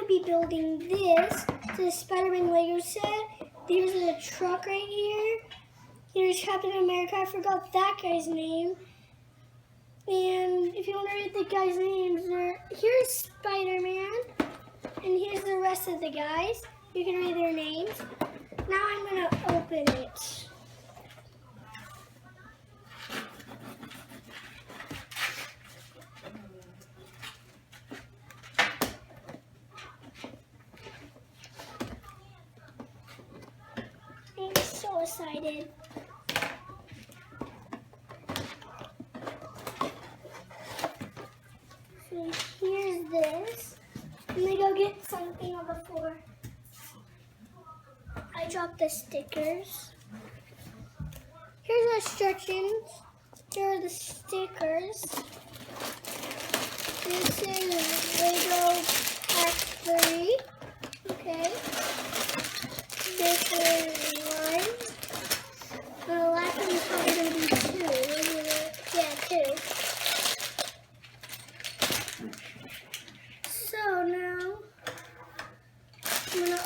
be building this. It's a Spiderman Lego set. There's a truck right here. Here's Captain America. I forgot that guy's name. And if you want to read the guys' names, here's Spider-Man. And here's the rest of the guys. You can read their names. Now I'm going to open it. I'm so excited. So here's this. I'm gonna go get something on the floor. I dropped the stickers. Here's the instructions. Here are the stickers. This is Lego Pack 3. Okay. This is 1. The last one is probably going to be 2. Yeah, 2. So now I'm going to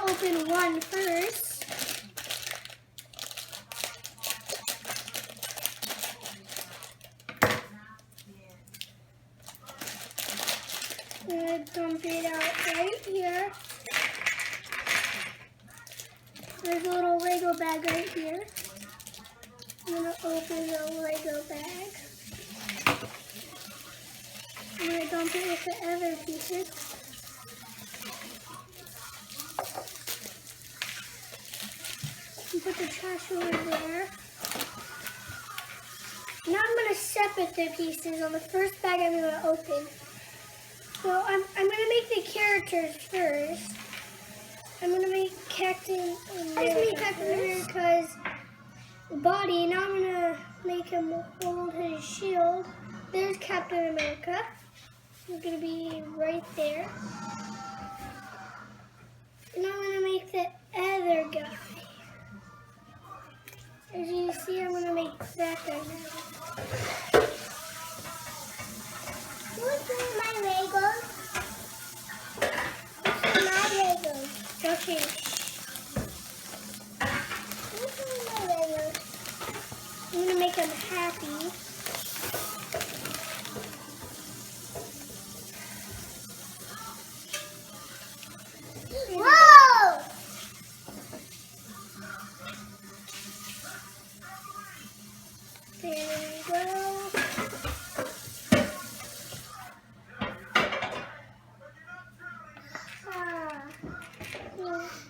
open one first. I'm going to dump it out right here. There's a little Lego bag right here. I'm going to open the Lego bag. I'm going to dump it with the other pieces. And put the trash over there. Now I'm going to separate the pieces on the first bag I'm going to open. So I'm going to make the characters first. I'm going to make Captain America's body. Now I'm going to make him hold his shield. There's Captain America. He's going to be right there. And I'm going to make the other guy. As you see, I'm going to make that guy now. What's in my Legos? What's in my Legos? Okay. What's in my Legos? I'm going to make him happy. Whoa! There we go.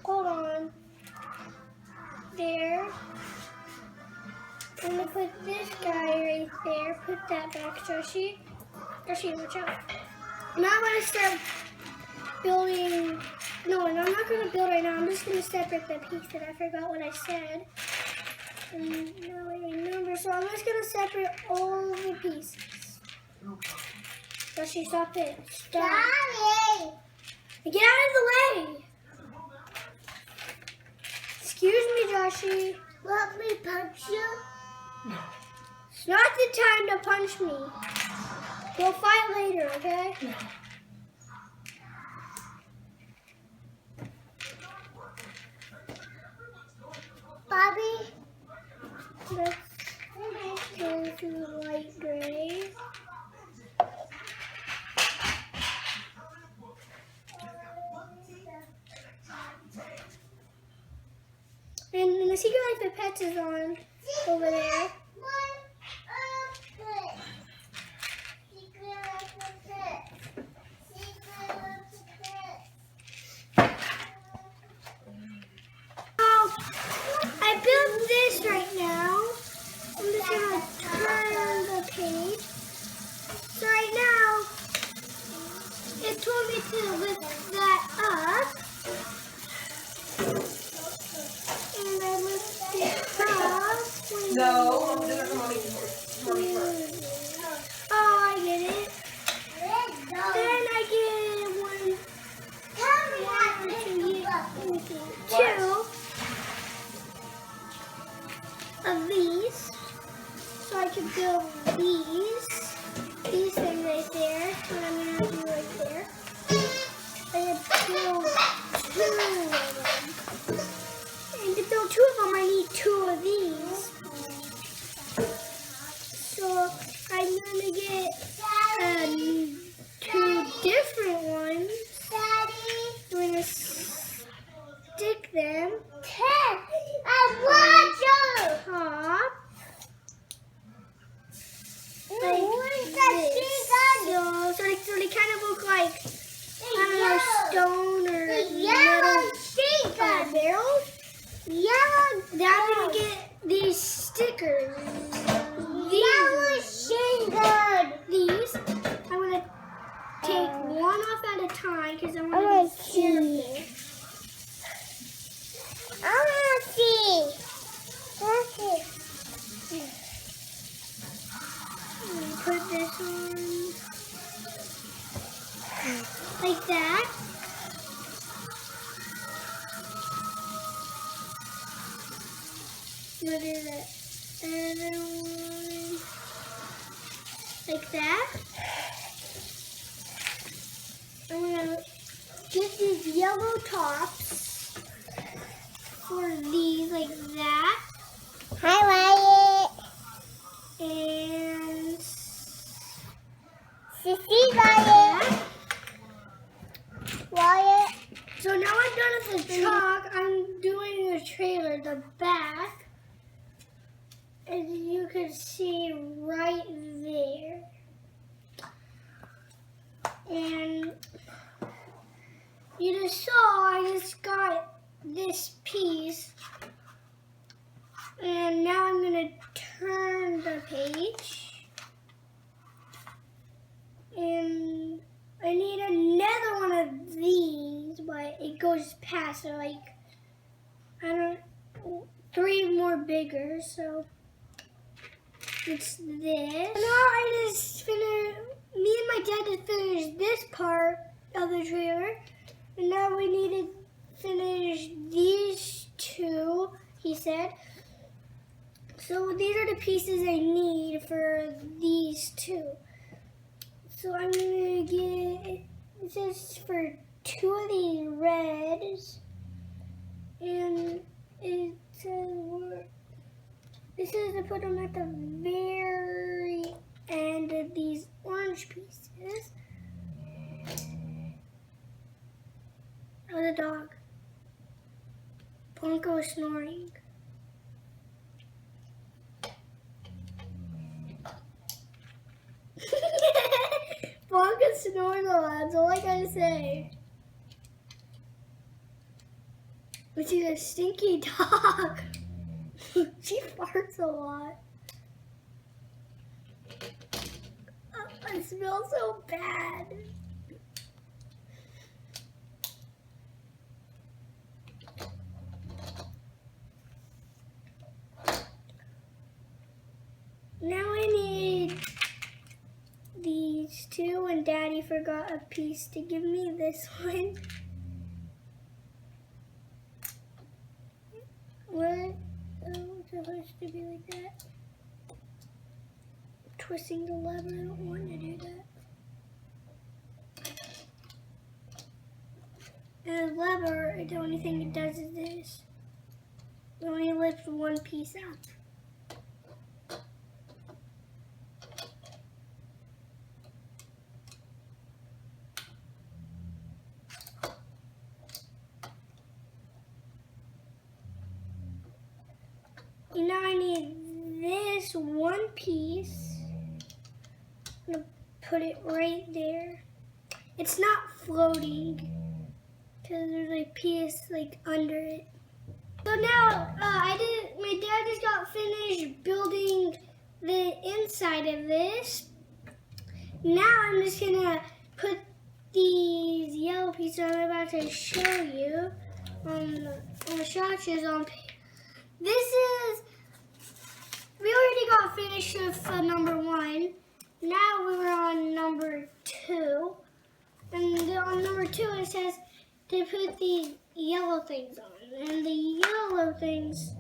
Hold on. There. I'm going to put this guy right there. Put that back, Joshi. Joshi, watch out. Now I'm going to start building. No, I'm not going to build right now. I'm just going to separate the pieces. I forgot what I said. And now I remember. So I'm just going to separate all the pieces. Joshi, stop it. Stop. Mommy! Get out of the way. Excuse me, Joshi. Want me to punch you? It's not the time to punch me. We'll fight later, okay? Bobby? Let's go to light gray. And the Secret Life of Pets is on over there. I built this right now. I'm just going to turn the page. So right now, it told me to lift that up. And I lift it up. No, I'm gonna come on. Oh, I get it. Then I get one, two of these. So I can build these things right there. What I'm going to do right there. Yellow. Now I'm gonna get these stickers. Yellow sugar. These. I'm gonna take one off at a time because I want wanna to be careful. I want to see. Okay. Put this on like that. What is it? And then one like that. I'm gonna get these yellow tops for these like that. Hi, Wyatt. And Sissy, Wyatt. Wyatt. so now I'm done with the chalk. I'm doing the trailer, the back. As you can see right there. And you just saw I just got this piece. And now I'm going to turn the page. And I need another one of these, but it goes past, so like, I don't, 3 more bigger, so it's this. Now I just finished, me and my dad just finished this part of the trailer, and now we need to finish these 2, he said. So these are the pieces I need for these 2. So I'm gonna get, it says for 2 of these reds, and it says, this is to put them at the very end of these orange pieces. Oh, the dog. Bronco is snoring. Bronco snores a lot, that's all I gotta say. But she's a stinky dog. She farts a lot. Oh, I smell so bad. Now I need these 2, and Daddy forgot a piece to give me this one. What? Oh, it's supposed to be like that. Twisting the lever, I don't want to do that. And the lever, the only thing it does is this. It only lifts one piece out. And now I need this one piece. I'm gonna put it right there. It's not floating because there's a piece like under it. So now my dad just got finished building the inside of this. Now I'm just gonna put these yellow pieces I'm about to show you on the structures on. This is, we already got finished with number 1. Now we were on number 2. And on number 2 it says to put these yellow things on. And the yellow things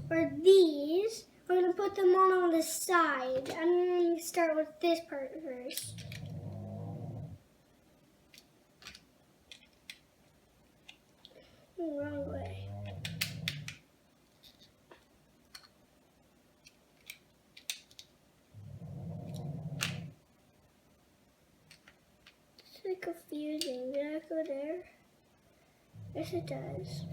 are these. We're going to put them on the side. I'm going to start with this part first. Wrong way. It's so confusing. Did I go there? Yes, it does.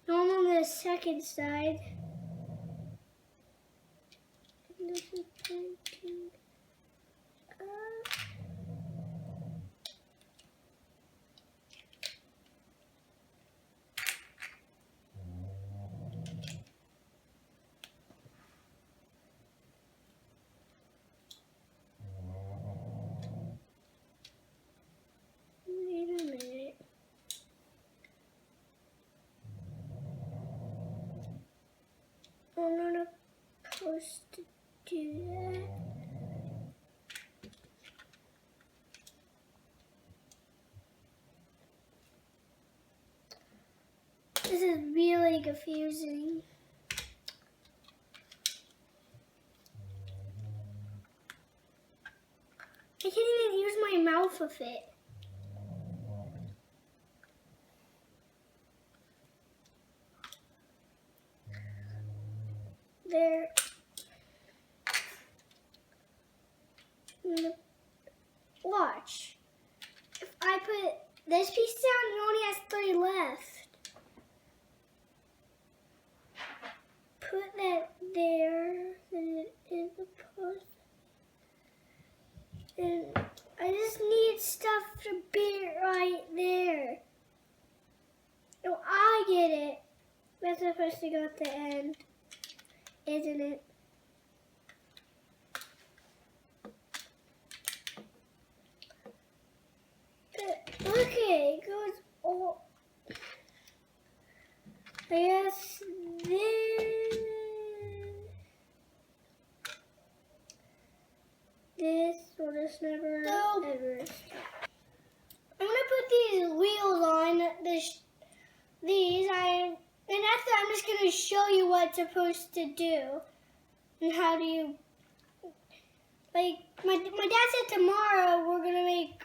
Now I'm on the second side. This is painting. do that. This is really confusing. I can't even use my mouth with it. There. Watch. If I put this piece down, it only has 3 left. Put that there, and it is the post. And I just need stuff to be right there. Oh, I get it. That's supposed to go at the end, isn't it? But look, it goes all. I guess this will just never ever stop. I'm gonna put these wheels on and after I'm just gonna show you what it's supposed to do and how do you like my dad said tomorrow we're gonna make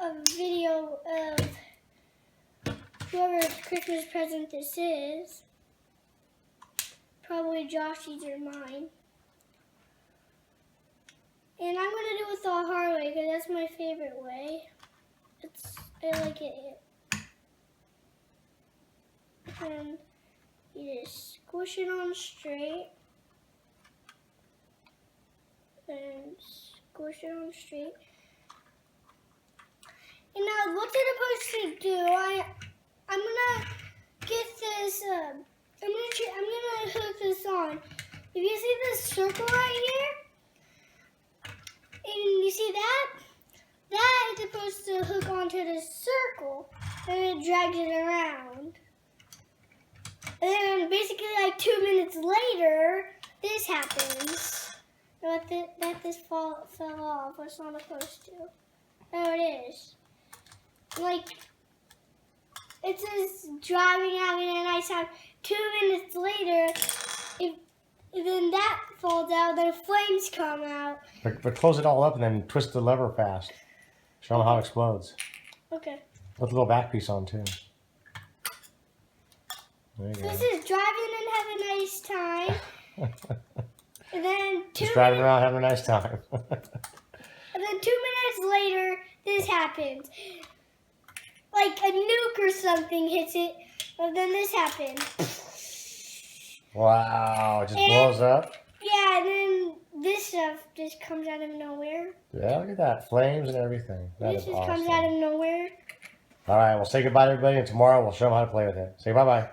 a video of whoever's Christmas present this is. Probably Joshy's or mine. And I'm going to do it the hard way because that's my favorite way. I like it. And you just squish it on straight. And squish it on straight. And now what's it supposed to do? I'm gonna get this. I'm gonna hook this on. If you see this circle right here, and you see that, that is supposed to hook onto the circle, and it drags it around. And then basically like 2 minutes later, this happens. That this fell off. It's not supposed to. There it is. Like, it says driving, having a nice time. 2 minutes later, if then that falls out, then flames come out. But close it all up and then twist the lever fast. Show them how it explodes. Okay. Put the little back piece on too. There you go. This is driving and having a nice time. And then Just driving around having a nice time. And then 2 minutes later, this happens. Like a nuke or something hits it, but then this happens. Wow, it just blows up. Yeah, and then this stuff just comes out of nowhere. Yeah, look at that. Flames and everything. That This is just awesome. comes out of nowhere. All right, we'll say goodbye to everybody, and tomorrow we'll show them how to play with it. Say bye-bye.